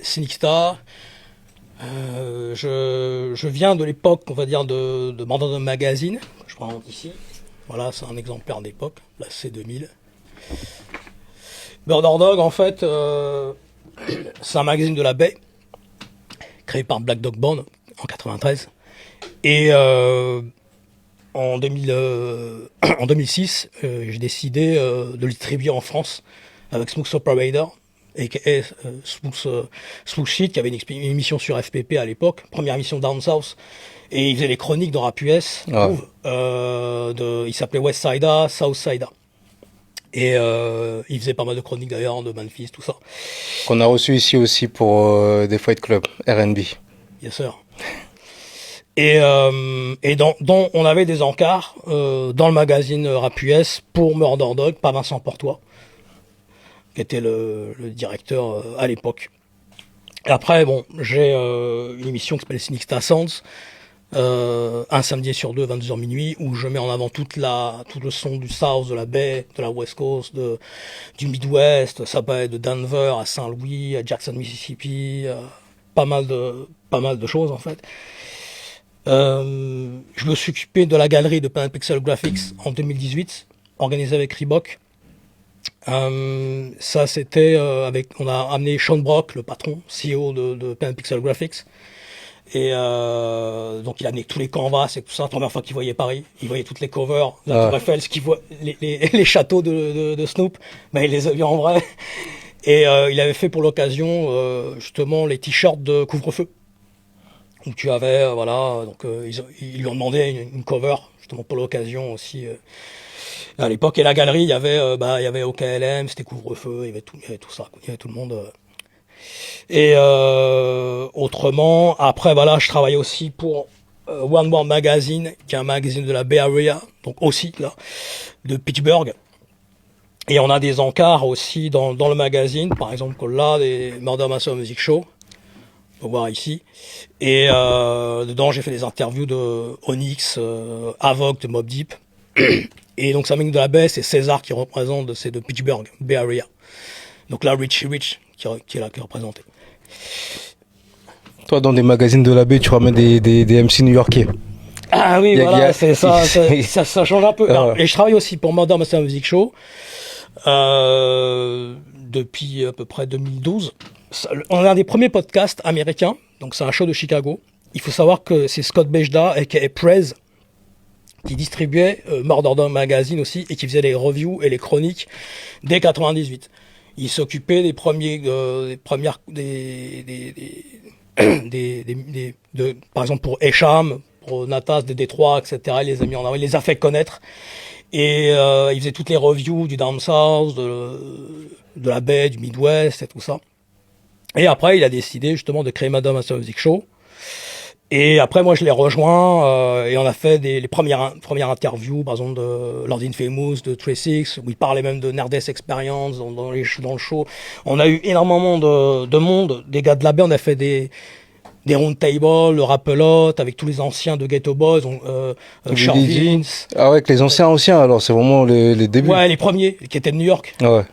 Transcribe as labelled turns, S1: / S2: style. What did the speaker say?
S1: Sinixa, je viens de l'époque, on va dire, de Murder Magazine, que je présente ici. Voilà, c'est un exemplaire d'époque, la C2000. Murder Dog, en fait, c'est un magazine de la baie, créé par Black Dog Band en 93. Et en 2006, j'ai décidé de le distribuer en France avec Smooth Operator et Smooth Shit, qui avait une émission sur FPP à l'époque, première émission Down South, et il faisait les chroniques de Rap US. Il s'appelait West Sida, South Sida. Et il faisait pas mal de chroniques d'ailleurs, de Memphis, tout ça.
S2: Qu'on a reçu ici aussi pour des Fight Club, R&B.
S1: Yes sir. Et dont on avait des encarts dans le magazine Rap US pour Murder Dog, par Vincent Portois, qui était le directeur à l'époque. Et après, bon, j'ai une émission qui s'appelle Sinixa Sounds, un samedi sur deux, 22h minuit, où je mets en avant tout le son du South, de la baie, de la West Coast, du Midwest. Ça peut être de Denver à Saint-Louis, à Jackson, Mississippi, pas mal de choses en fait. Je me suis occupé de la galerie de Pen Pixel Graphics en 2018, organisée avec Reebok. Ça c'était on a amené Sean Brock, le patron, CEO de Pen Pixel Graphics. Et donc il a amené tous les canvas et tout ça. La première fois qu'il voyait Paris, il voyait toutes les covers de la Tour Eiffel, ce qu'il voit les châteaux de Snoop, mais il les a vus en vrai. Et il avait fait pour l'occasion justement les t-shirts de couvre-feu. Donc tu avais voilà, donc ils lui ont demandé une cover justement pour l'occasion aussi. À l'époque, et la galerie, il y avait OKLM, c'était couvre-feu, il y avait tout ça, il y avait tout le monde. Et autrement, après voilà, je travaille aussi pour One World Magazine, qui est un magazine de la Bay Area, donc aussi là, de Pittsburgh. Et on a des encarts aussi dans le magazine, par exemple là, des Murder Master Music Show, on peut voir ici. Et dedans, j'ai fait des interviews de Onyx, Avoc, de Mobb Deep. Et donc, ça mec de la baie, c'est César qui représente, c'est de Pittsburgh, Bay Area. Donc là, Richie Rich qui est là, qui est représenté.
S2: Toi, dans des magazines de la baie, tu ramènes des MC new-yorkais.
S1: Ah oui, voilà, c'est ça, ça change un peu. Alors, et je travaille aussi pour Murder Master Music Show depuis à peu près 2012. On est un des premiers podcasts américains, donc c'est un show de Chicago. Il faut savoir que c'est Scott Bejda, aka Prez, qui distribuait Murder Dog Magazine aussi, et qui faisait les reviews et les chroniques dès 98. Il s'occupait des premiers, par exemple pour Esham, pour Natas de Détroit, etc. Il les a mis en avant, il les a fait connaître. Et il faisait toutes les reviews du Down South, de la baie, du Midwest et tout ça. Et après, il a décidé justement de créer Madame Master Music Show. Et après, moi, je l'ai rejoint et on a fait les premières interviews, par exemple de Lord Infamous, de Trey Six, où il parlait même de Nerdist Experience dans le show. On a eu énormément de monde, des gars de la baie. On a fait des round tables, le Rapelote, avec tous les anciens de Ghetto Boys, Charles Vince.
S2: Ah ouais, avec les anciens, alors c'est vraiment les débuts.
S1: Ouais, les premiers, qui étaient de New York.
S2: Ouais.